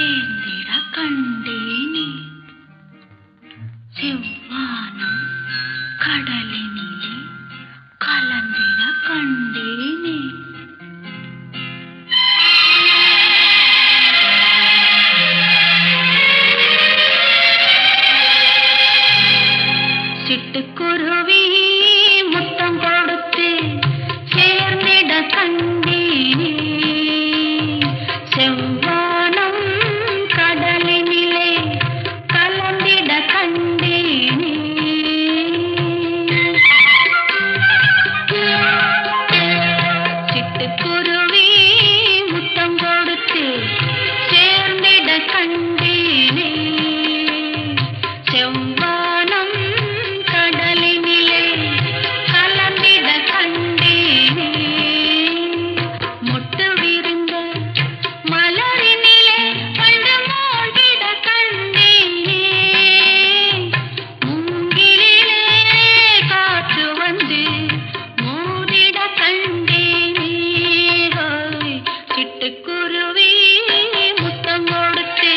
சேர்ந்திட கண்டேனே செவ்வானம் கடலினிலே கலந்திட கண்டேனே. சிட்டுக்குருவி முத்தம் கொடுத்து சேர்ந்திட கண்டேனே செவ்வானம் கடலினிலே கலந்திட கண்டேனே. சிட்டுக்குருவி முத்தம் கொடுத்து சேர்ந்திட கண்டேனே செவ்வானம் கடலினிலே கலந்திட கண்டேனே. முட்டு விரிந்த மலரினிலே வண்டு மூழ்கிட கண்டேனே மூங்கிலிலே காற்று வந்து மூடிட கண்டேனே. சிட்டுக்குருவி முத்தம் கொடுத்து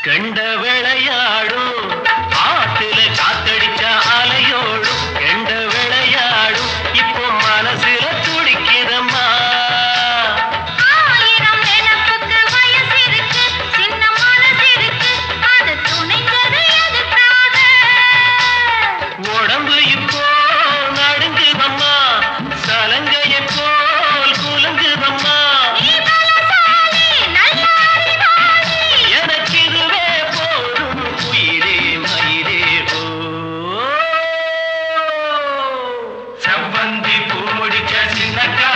கண்ட விளையாடும் ஆத்துல காத்தடிச்ச அலையோடும் கண்ட விளையாடும் இப்போ மனசுல துடிக்குதம்மா. ஆயிரம் நிலப்புக்கு வயசு இருக்கு, சின்ன மனசு இருக்கு, அது துணைஞ்சது எதுக்காக? உடம்பு இப்போ நடுங்குதம்மா, சலங்கைய போல் குலுங்குதம்மா. நீ பலசாலி, நல்ல அறிவாளி. எனக்கு இதுவே போதும் உயிரே மயிரே ஓ. செவ்வந்தி பூ முடிச்ச சின்னக்கா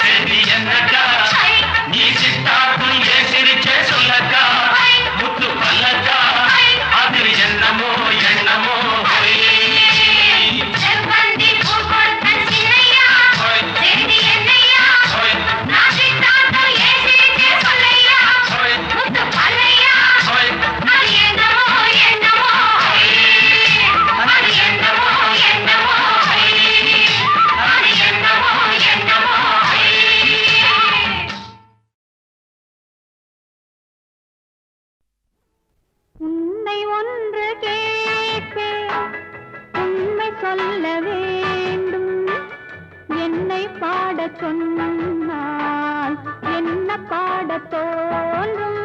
செடி என்னக்கா, நீ சித்தாக்கும் ஏன் சிரிச்ச சொல்லக்கா, முத்து பல்லக்கா அது என்னமோ என்னமோ செவ்வந்தி பூ கொடுத்த சின்னையா, செடி என்னையா, நான் சித்தாந்தம் ஏன் சிரிச்சே சொல்லையா, முத்து பல்லையா, அது என்னமோ என்னமோ, அது என்னமோ என்னமோ, அது என்னமோ என்னமோ. உன்னை ஒன்று கேட்பேன், உண்மை சொல்ல வேண்டும். என்னை பாடச் சொன்னால் என்ன பாடத் தோன்றும்,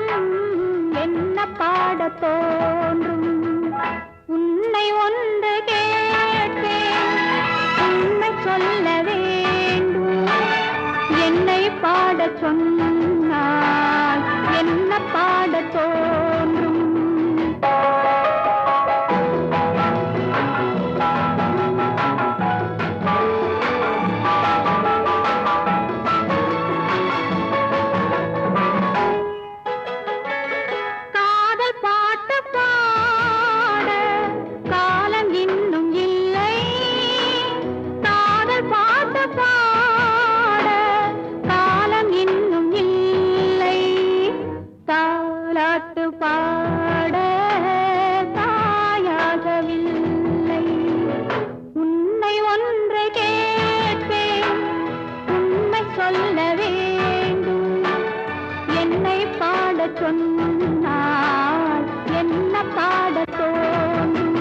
என்ன பாடத் தோன்றும். உன்னை ஒன்று கேட்பேன், உண்மை சொல்ல வேண்டும். என்னை பாடச் சொன்னால் என்ன பாடத் தோன்றும். காதல் பாட்டு பாட காலம் இன்னும் இல்லை, காதல் பாட்டு பாட காலம் இன்னும் இல்லை, தாலாட்டு பாட தாயாகவில்லை. உன்னை ஒன்று கேட்பேன், உண்மை சொல்ல வேண்டும். என்னை பாடச் சொன்னால் என்ன பாடத் தோன்றும்.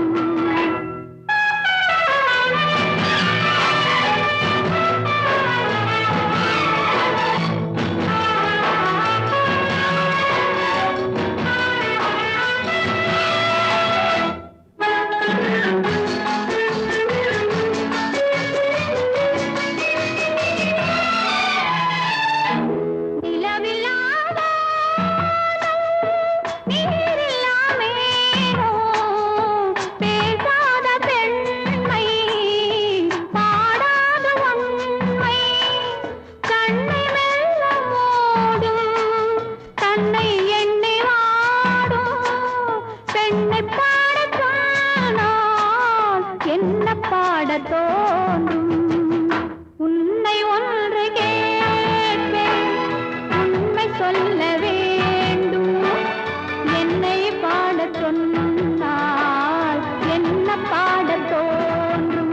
நிலவில்லாத நீரில்லாமேனோ பேசாத பெண்மை, பாடாத உண்மை, கண்ணை மெல்ல மூடும், தன்னை எண்ணி வாடும் பெண்ணை பாடச் சொன்னால் என்ன பாடத் தோன்றும். உன்னை ஒன்று கேட்பேன், உண்மை சொல்ல வேண்டும். என்னை பாடச் சொன்னால் என்ன பாடத் தோன்றும்.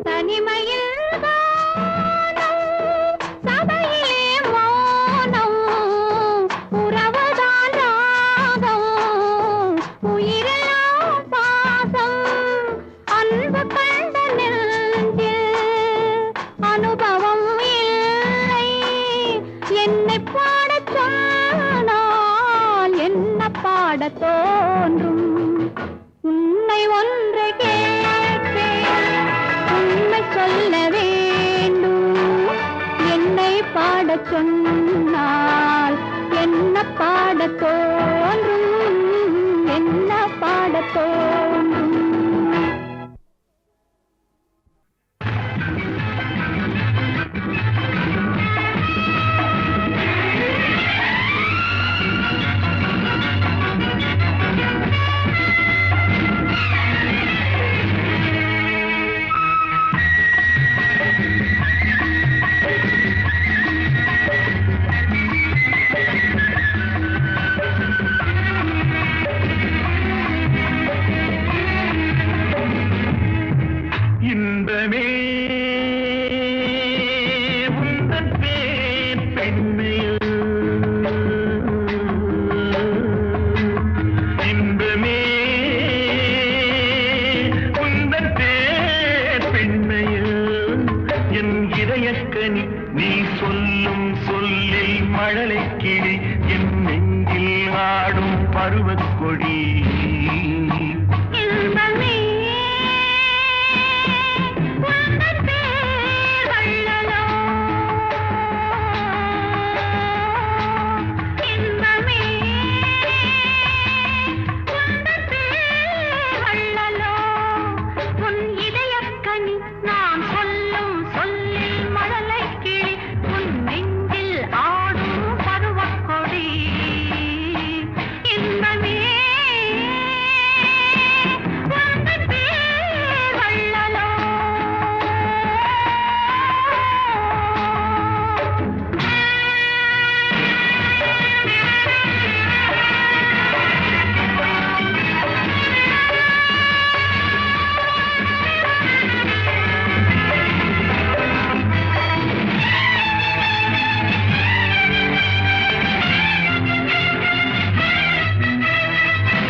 தனிமையில் வானம், சபையிலே மௌனம், உறவுதான் ராகம், உயிரெல்லாம் பாசம், அன்பு கண்ட நெஞ்சில் அனுபவம் இல்லை. என்னை பாடச் சொன்னால் என்ன பாடத் தோன்றும். உன்னை ஒன்று கேட்பேன், உண்மை சொல்ல வேண்டும். என்னை பாடச் சொன்னால் என்ன பாடத் தோன்றும், என்ன பாடத் தோன்றும். கனி நீ சொல்லும் சொல்லில் மழலை கிளி என் நெஞ்சில் ஆடும் பருவக்கொடி இன்பமே உந்தன் பேர் வள்ளலோ இன்பமே உந்தன் பேர் வள்ளலோ உன் இதயக்கனி நான் சொல்லும் சொல்லில் மழலை கிளி உன் நெஞ்சில் ஆடும் பருவக்கொடி இன்பமே உந்தன் பேர் வள்ளலோ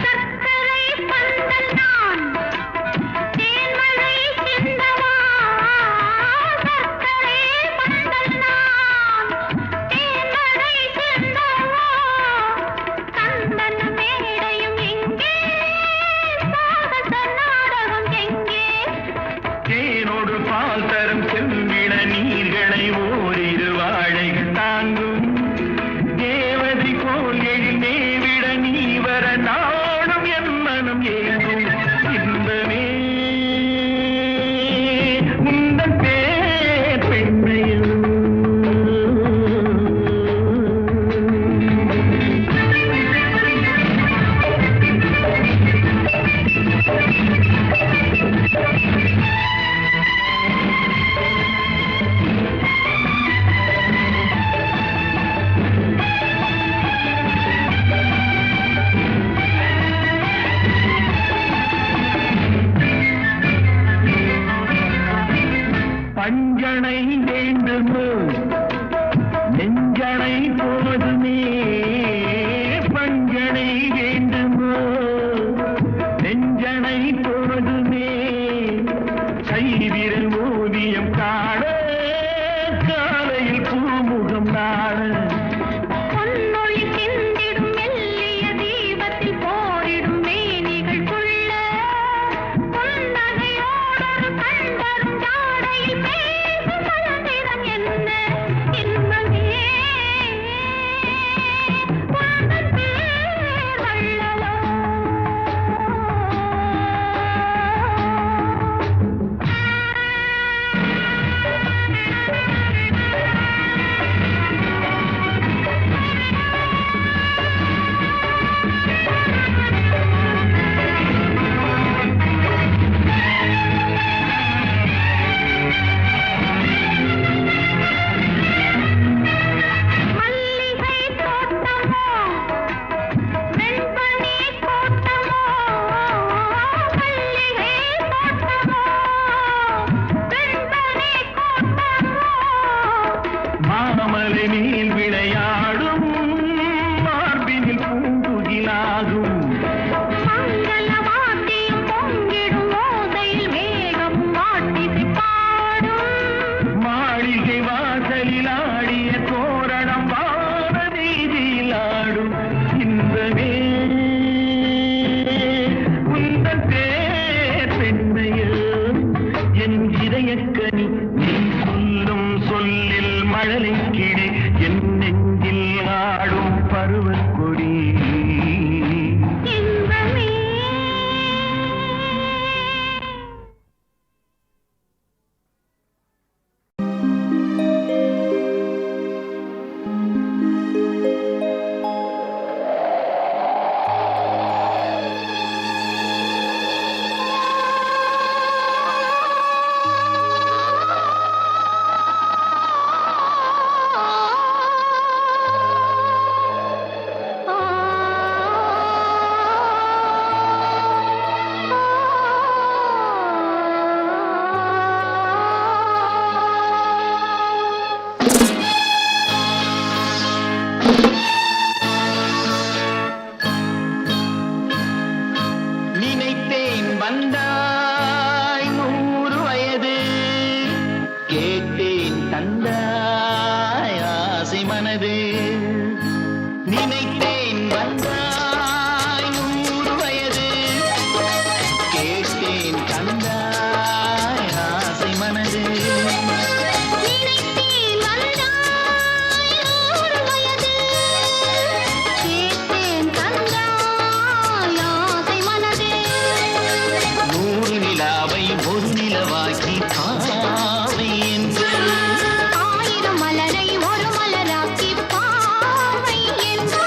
சர்க்கரை பந்தல் நான் தேன்மழை சிந்தவா சர்க்கரை பந்தல் நான் தேன்மழை சிந்தவா கந்தன் மேடையும் எங்கே சாகச நாடகம் எங்கே தேனோடு பால் தரும் செவ்விட நீர்களை ஓரிரு வாழைகள் தாங்கும் தேவதை போல் எழில் மேவிட நீ வர நாடும் என் மனம் ஏங்கும் இன்பமே உந்தன் பேர் பெண்மையில் பஞ்சனை வேண்டுமோ நெஞ்சனை போதுமே பஞ்சனை வேண்டுமோ நெஞ்சனை போதுமே கைவிரல் ஓவியம் காண காலையில் பூமுகம் நாட பொன்னொழி சிந்திடும் மெல்லிய தீபத்தில் போரிடும் மேனிகள் கொள்ள புன்னகையோடொரு கண்டரும் ஜாடையில் பேசும் மலர்ந்திடம் என்ன இன்பமே உந்தன் பேர் வள்ளலோ மல்லிகை தோட்டமோ வெண்பனி தோட்டமோ மல்லிகை தோட்டமோ வெண்பனி தோட்டமோ மாமலை மேல் விளையாடும் மார்பினில் பூங்குகிலாகும் மங்கள வாத்தியம் பொங்கிடும் ஓசையில் மேகம் வாட்டிசை பாடும் மாளிகை வாசலில் ஆடிய தோரணம் வான வீதியில் ஆடும் இன்பமே உந்தன் பேர் பெண்மையில் என் இதயக்கனி நீ சொல்லும் சொல்லில் மழலை கிளி என் நெஞ்சில் ஆடும் பருவக்கொடி இன்பமே ஆ மனதே நினைத்தேன் வந்தாய் 100 வயது கேட்டேன் தந்தாய் ஆசை மனதே நினைத்தேன் வந்தாய் 100 வயது கேட்டேன் தந்தாய் ஆசை மனதே 100 நிலாவை ஒரு நிலவாக்கி பாவை என்று 1000 மலரை ஒரு மலராக்கி பாவை என்று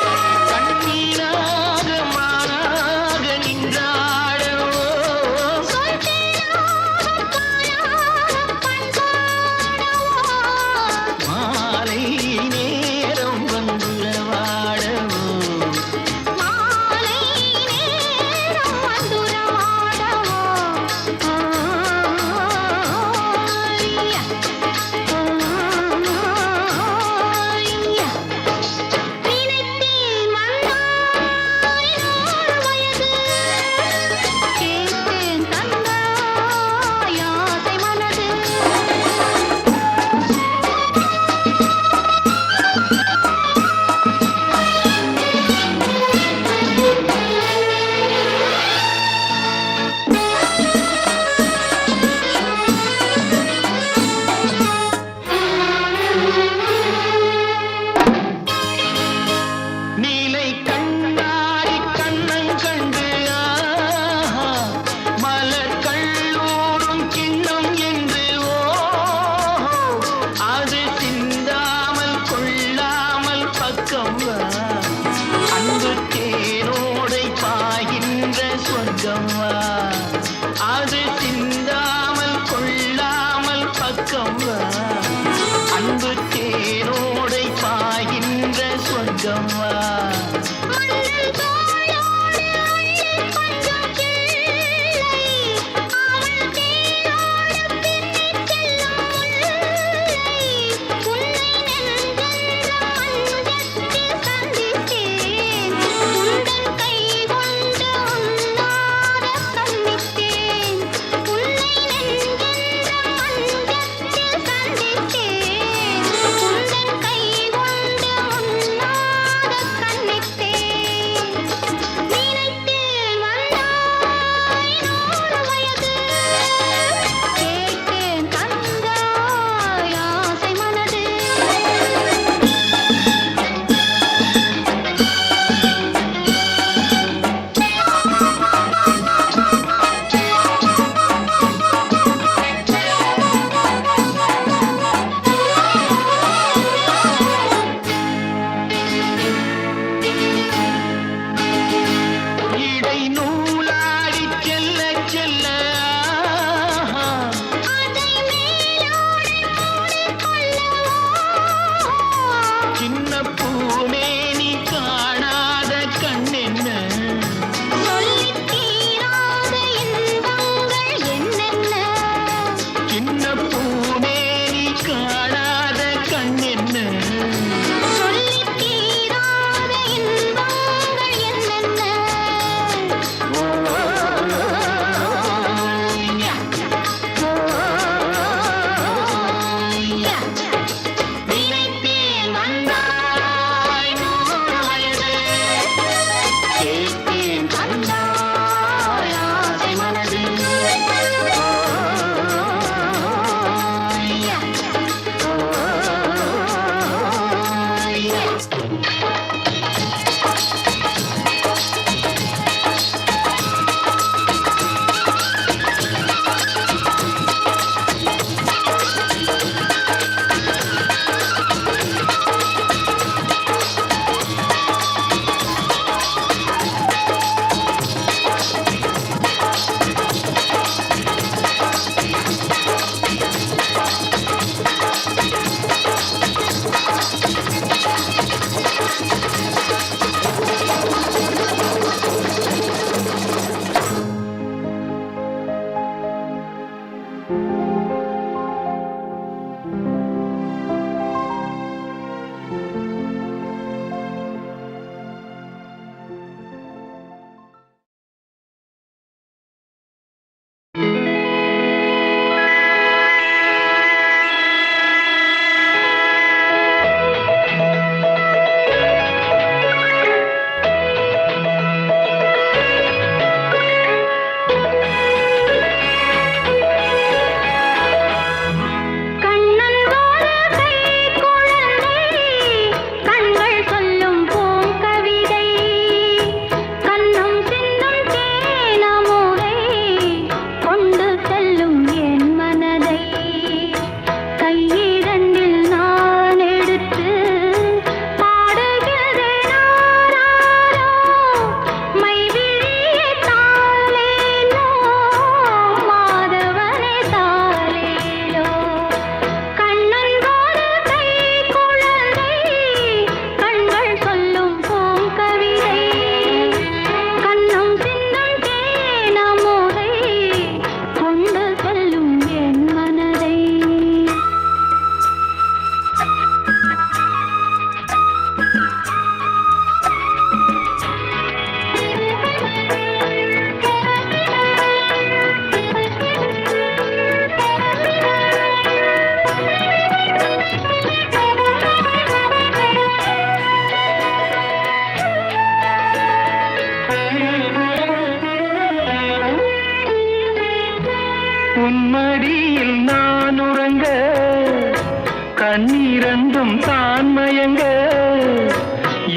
கண்ணீரண்டும் தான் மயங்க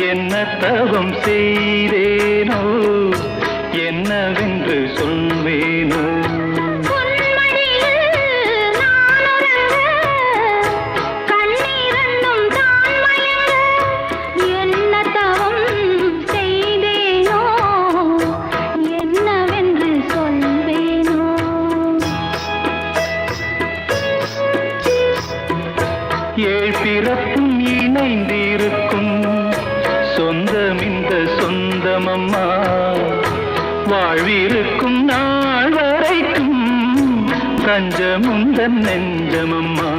என்ன தவம் செய்தேனோ என்னவென்று சொல்வேனோ பிறப்பும் இணைந்திருக்கும் சொந்தம் இந்த சொந்தமம்மா வாழ்விருக்கும் நாள் வரைக்கும் தஞ்சமுந்தன் நெஞ்சமம்மா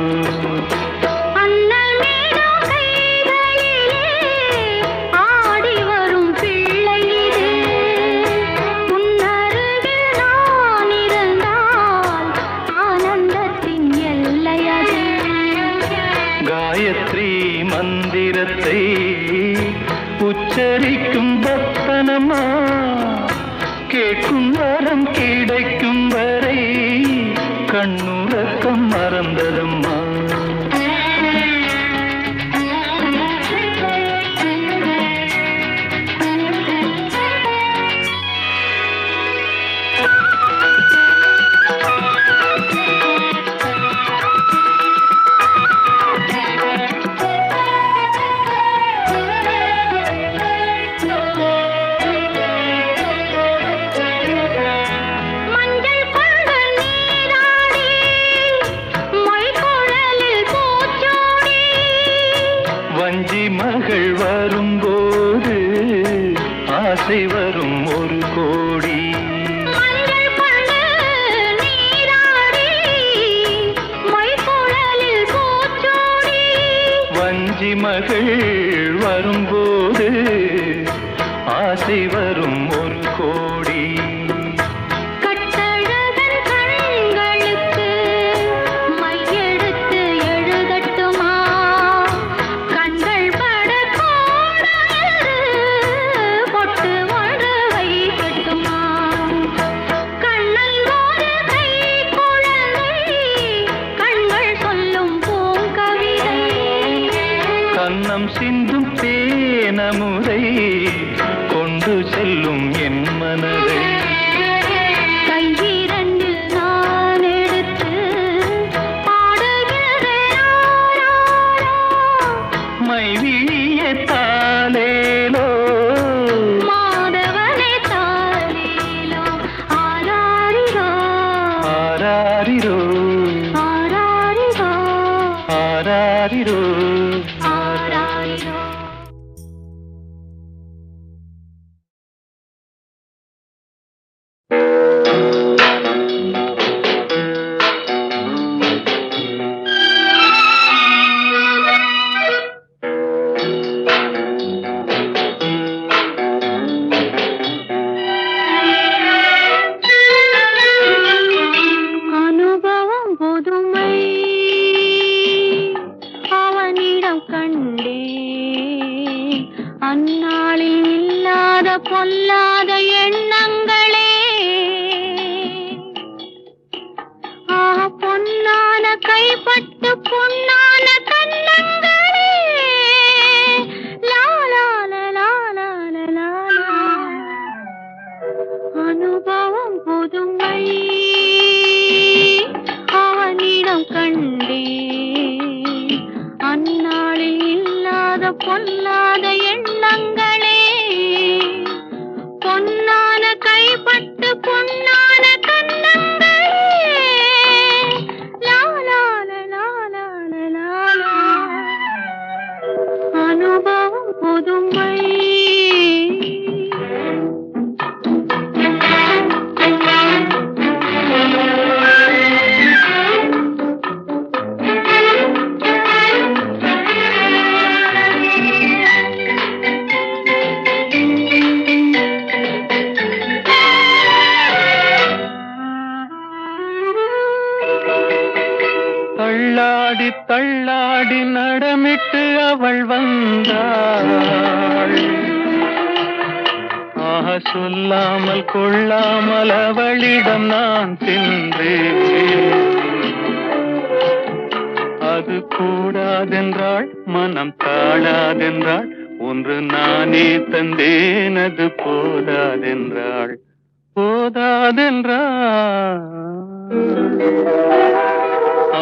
காயத்ரி மந்திரத்தை உச்சரிக்கும் பக்தனம்மா கேட்கும் வரம் கிடைக்கும் வரை கண்ணுறக்கம் மறந்ததம்மா வஞ்சி மகள் வரும்போது ஆசை வரும் ஒரு கோடி வஞ்சி மகள் வரும்போது ஆசை வரும் ஒரு கோடி கண்ணம் சிந்தும் தேனமுதை கொண்டு செல்லும் என் மனதை கையிரண்டில் நான் எடுத்து பாடுகிறேன் மைவிழிய தாலேலோ மாதவனே தாலேலோ ஆராரிரோ ஆராரிரோ ஆராரிரோ ஆராரிரோ அனுபவம் புதுமை அவனிடம் கண்டே அந்நாளில் இல்லாத பொல்லாத எண்ணங்களே பொன்னான கைப்பட்டு பொன்னான கண்ணங்களே லாலால லாலால லாலா அனுபவம் புதுமை அவனிடம் கண்டே அந்நாளில் இல்லாத பொல்லாத எண்ணங்களே பொன்னான கைப்பட்டு பொன்னான கண்ணங்களே லாலால லாலால லாலா அனுபவம் புதுமை தள்ளாடி தள்ளாடி நடமிட்டு அவள் வந்தாள் ஆக சொல்லாமல் கொள்ளாமல் அவளிடம் நான் சென்றேன் அது கூடாதென்றாள், மனம் தாழாதென்றாள், ஒன்று நானே தந்தேன் அது போதாதென்றாள், போதாதென்றாள்.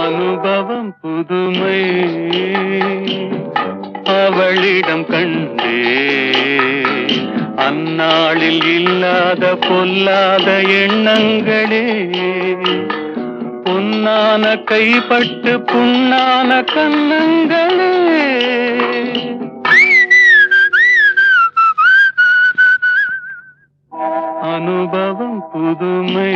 அனுபவம் புதுமை அவளிடம் கண்டே, அந்நாளில் இல்லாத பொல்லாத எண்ணங்களே, பொன்னான கைப்பட்டு புண்ணான கன்னங்களே. அனுபவம் புதுமை.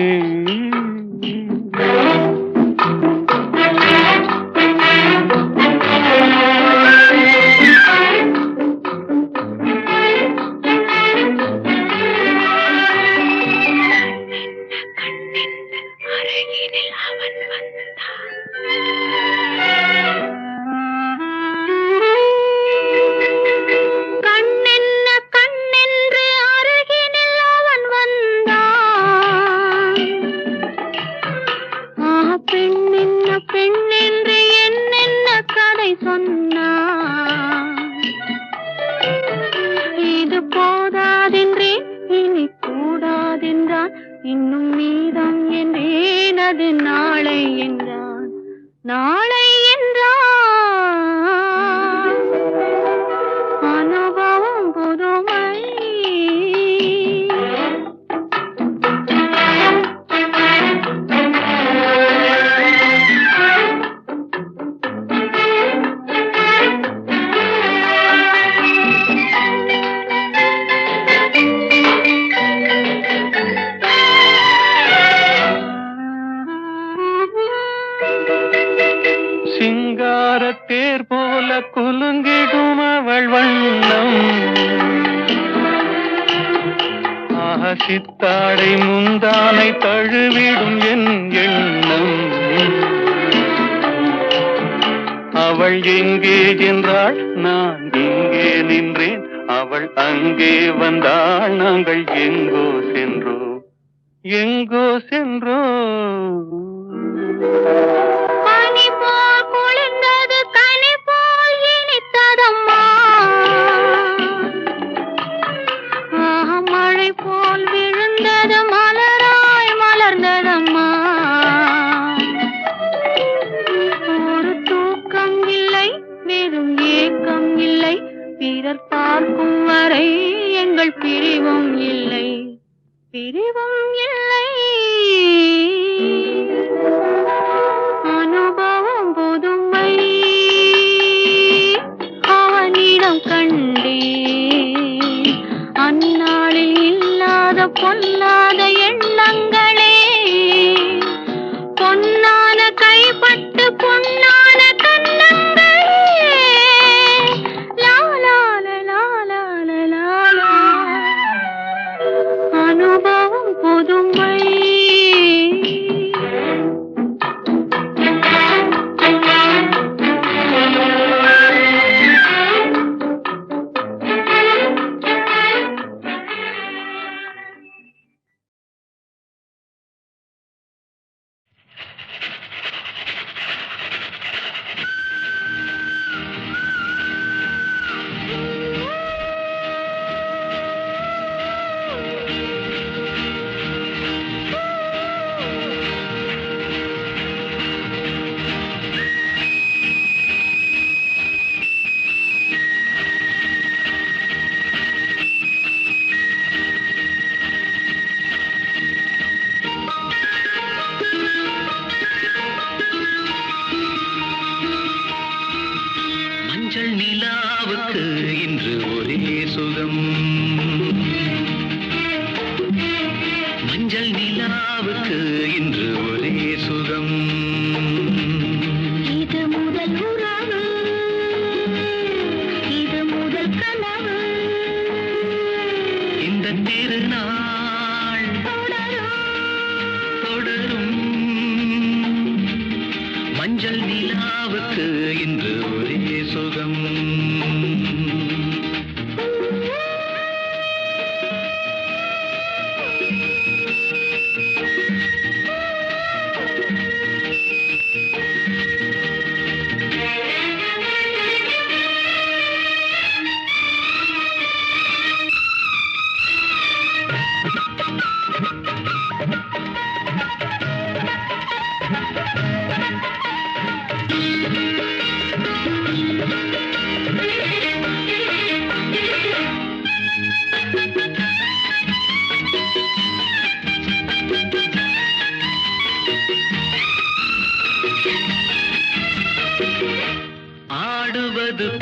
இன்னும் மீதம் என்றேன் அது நாளை என்றான், நாளை என்றான். அனுபவம் புதுமை. சிங்காரத்தேர் போல குலுங்கிடும் அவள் வண்ணம், சித்தாடை முந்தானை தழுவிடும் என் எண்ணம். அவள் எங்கே என்றாள், நான் இங்கே நின்றேன், அவள் அங்கே வந்தாள், நாங்கள் எங்கோ சென்றோம், எங்கோ சென்றோம். பனி போல் குளிர்ந்தது, கனி போல் இனித்ததம்மா, மழை போல் விழுந்தது, மலராய் மலர்ந்ததம்மா. ஒரு தூக்கம் இல்லை, வெறும் ஏக்கம் இல்லை, பிறர் பார்க்கும் வரை எங்கள் பிரிவும் இல்லை, பிரிவும் இல்லை. அனுபவம் புதுமை அவனிடம் கண்டே, அந்நாளில் இல்லாத பொல்லாத எண்ணங்களே, பொன்னான கைப்பட்டு பொன்னான கண்ணங்களே. லாலால லாலால லாலா. அனுபவம் புதுமை. மஞ்சள் நிலாவுக்கு இன்று ஒரே சுகம், மஞ்சள் நிலாவுக்கு இன்று ஒரே சுகம். இது முதல் உறவு, இது முதல் கனவு, இந்த திருநாள் தொடரும். மஞ்சள் நிலாவுக்கு இன்று ஒரே சுகம்.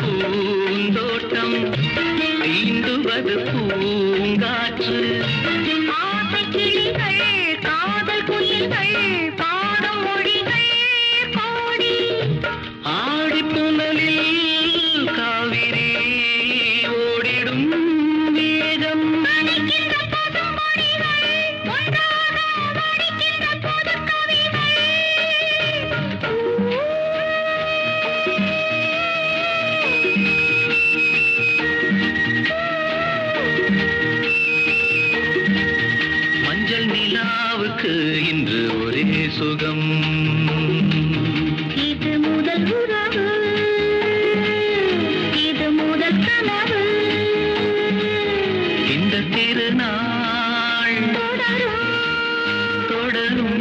பூந்தோட்டம் தீண்டுவது பூங்காற்று ஆசை கிளிகள் காதல் குயில்கள் பாடும் மொழிகள் கோடி ஆடிப்புணலில் காவிரி ஓடிடும் வேகம் நனைக்கின்ற பசும்பொடிகள் ஒன்றாக வடிக்கின்ற புதுக்கவிகள் மஞ்சள் நிலாவுக்கு இன்று ஒரே சுகம் இது முதல் உறவு இது முதல் கனவு இந்த திருநாள் தொடரும் தொடரும்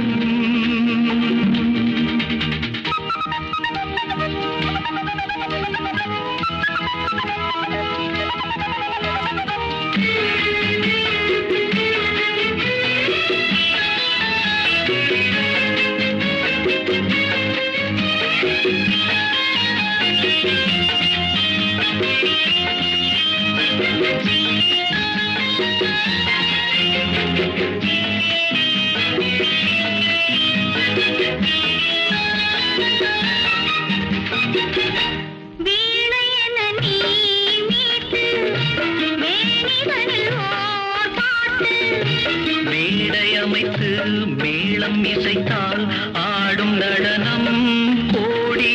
வீணை என நீ மீட்டு மேனிதனில் ஓர் பாட்டு மேடை அமைத்து மேளம் இசைத்தால் ஆடும் நடனம் கோடி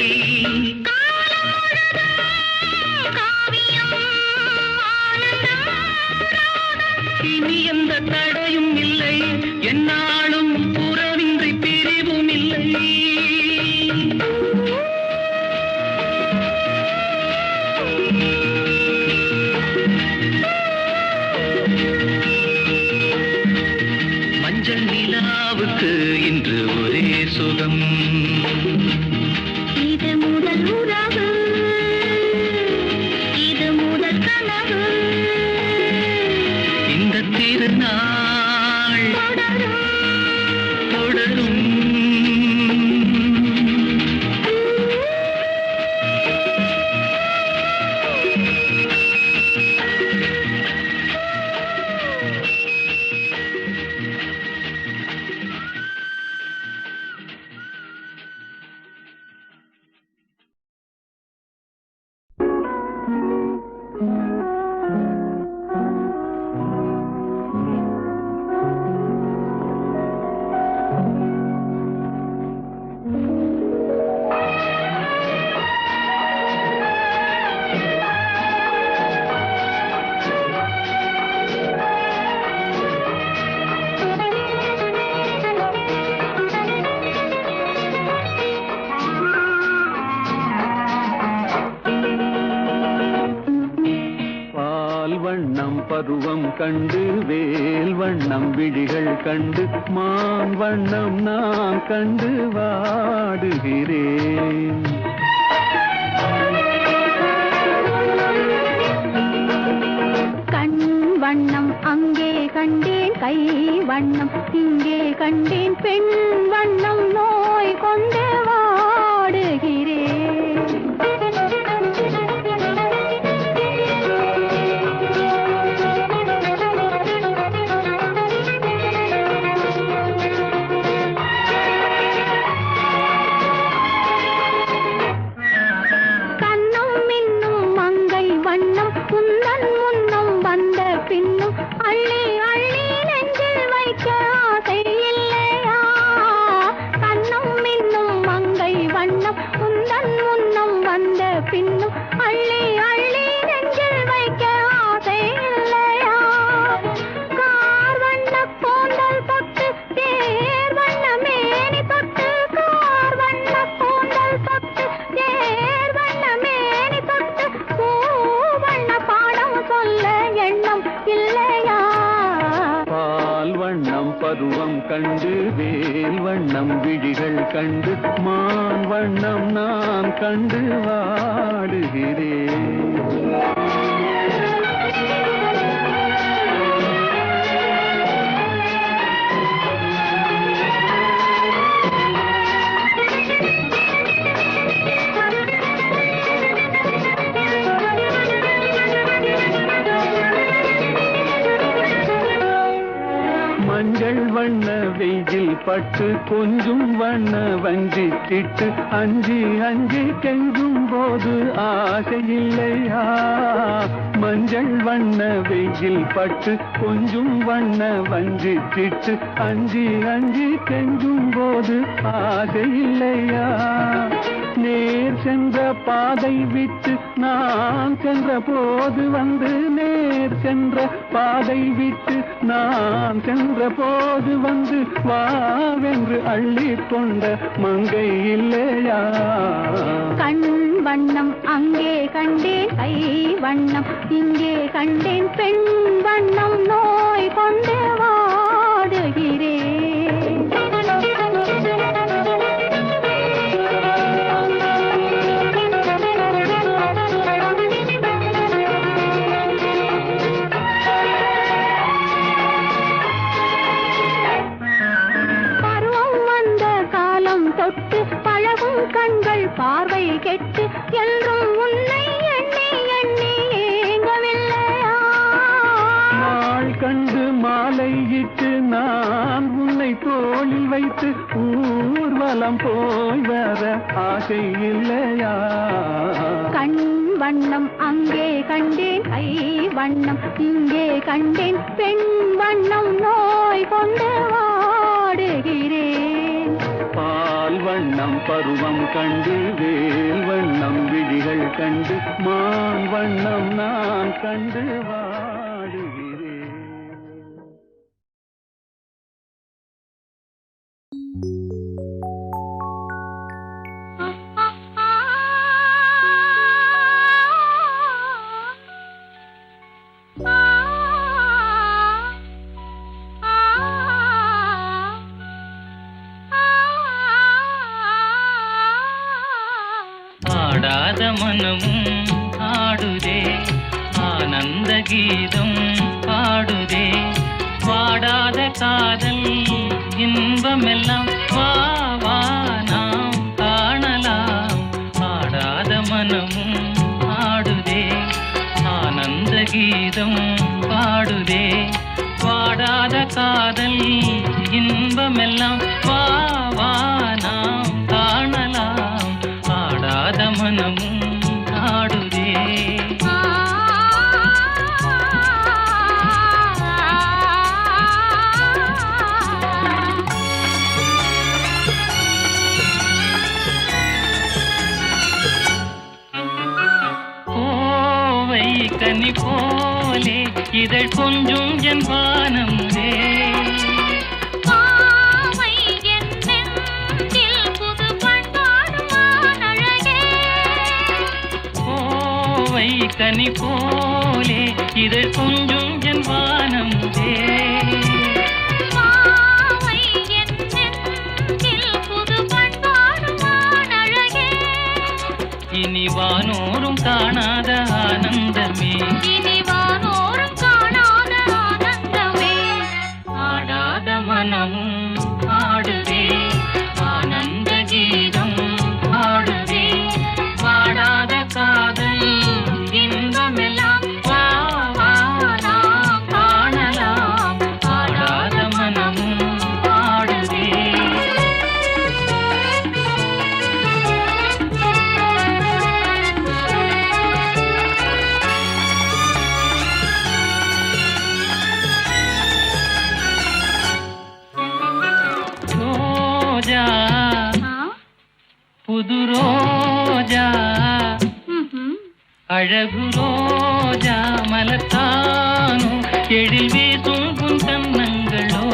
காவியம் ஆனந்தம் இனி எந்த தடையும் இல்லை என்னாலும் புறவின்றி பிரிவும் இல்லை மஞ்சள் நிலாவுக்கு இன்று ஒரே சுகம் இது முதல் உறவு இது முதல் கனவு இந்த திருநாள் தொடரும் தொடரும் பால் வண்ணம் பருவம் கண்டு வேல் வண்ணம் விழிகள் கண்டு மான் வண்ணம் நான் கண்டு வாடுகிறேன் கண் வண்ணம் அங்கே கண்டேன் கை வண்ணம் இங்கே கண்டேன் பெண் வண்ணம் நோய் கொண்டு வாடுகிறேன் கண்ணும் மின்னும் மங்கை வண்ணம் குந்தன் முன்னும் வந்த பின்னும் அள்ளி அள்ளி நெஞ்சில் வைக்க ஆசை இல்லையா கண்ணும் மின்னும் மங்கை வண்ணம் குந்தன் முன்னும் வந்த பின்னும் அள்ளி அள்ளி நெஞ்சில் வைக்க ஆசை இல்லையா கார் வண்ண கூந்தல் தொட்டு தேர் வண்ண மேனி தொட்டு கார் வண்ண கூந்தல் தொட்டு தேர் வண்ண மேனி தொட்டு பூ வண்ண பாடம் சொல்ல எண்ணம் இல்லையா பால் வண்ணம் பருவம் கண்டு வேல் வண்ணம் விழிகள் கண்டு மான் வண்ணம் நான் கண்டு வாடுகிறேன் மஞ்சள் வண்ண வெயில் பட்டு கொஞ்சம் வண்ண வஞ்சி திட்டு அஞ்சி அஞ்சி கெஞ்சும் போது ஆசை இல்லையா? மஞ்சள் வண்ண வெயில் பட்டு கொஞ்சம் வண்ண வஞ்சி திட்டு அஞ்சி அஞ்சி கெஞ்சும் போது ஆசை இல்லையா? நேர் சென்ற பாதை விட்டு நான் சென்ற போது வந்து நேர் சென்ற பாதை விட்டு நான் சென்ற போது வந்து வாவென்று அள்ளி கொண்ட மங்கை இல்லையா? கண் வண்ணம் அங்கே கண்டேன், கை வண்ணம் இங்கே கண்டேன், பெண் வண்ணம் நோய் கொண்டு வாடுகிறேன். தொட்டு பழகும் கண்கள் பார்வை கெட்டு என்றும் உன்னை எண்ணி எண்ணி ஏங்கவில்லையா? நாள் கண்டு மாலையிட்டு நான் உன்னை தோளில் வைத்து ஊர்வலம் போய் வர ஆசை இல்லையா? கண் வண்ணம் அங்கே கண்டேன், கை வண்ணம் இங்கே கண்டேன், பெண் வண்ணம் நோய் கொண்டு வாடுகிறேன். பால் வண்ணம் பருவம் கண்டு வேல் வண்ணம் விழிகள் கண்டு மான் வண்ணம் நான் கண்டு வாடுகிறேன். ஆடாத மனமும் ஆடுதே, ஆனந்த கீதம் பாடுதே, வாடாத காதல் இன்பமெல்லாம் வா வா நாம் காணலாம். ஆடாத மனமும் ஆடுதே, ஆனந்த கீதம் பாடுதே, வாடாத காதல் இன்பமெல்லாம் வா வா நாம் காணலாம். ஆடாத மனமும் ஆடுதே. கோவை கனி போலே இதழ் கொஞ்சம் என் வானமுதே, கனி போலே இதழ் கொஞ்சம் என் வானமுதே. இனி வானோரும் காணாத ஆனந்தமே, இனி வானோரும் காணாத ஆனந்தமே. ஆடாத மனமும் ஆடுதே, ஆனந்த கீதம் ஆடுதே, வாடாத காதல் இன்பமெல்லாம் வா வா நாம் காணலாம். ஆடாத மனமும் ஆடுதே. ரோஜா புது ரோஜா, அழகு ரோஜா மலத்தானோ, எழில் வீசும் புன் கன்னங்களோ,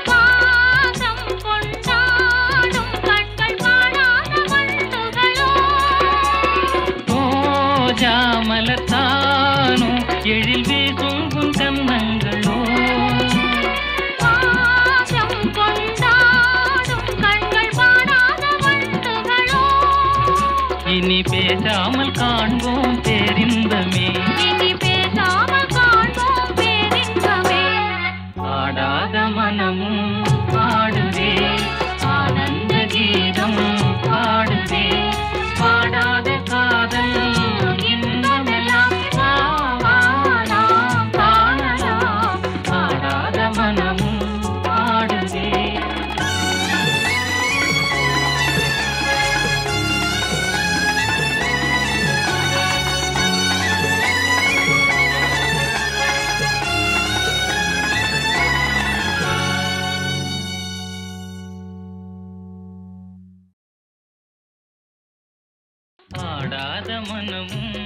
பாசம் கொண்டாடும் கண்கள் பாடாத வண்டுகளோ. ரோஜா மலத்தானோ, எழில் வீசும் புன் கன்னங்களோ, பாசம் கொண்டாடும் கண்கள் பாடாத வண்டுகளோ. இனி பேசாமல் காண்போம் பேரின்பமே, இனி பேசாமல் காண்போம் பேரின்பமே. ஆடாத மனமும் ஆடுதே, ஆனந்த கீதம் பாடுதே, பாடாத காதல் இன்பமெல்லாம் வா வா நாம் காணலாம். ஆடாத மனம் ஆடாத மனமும்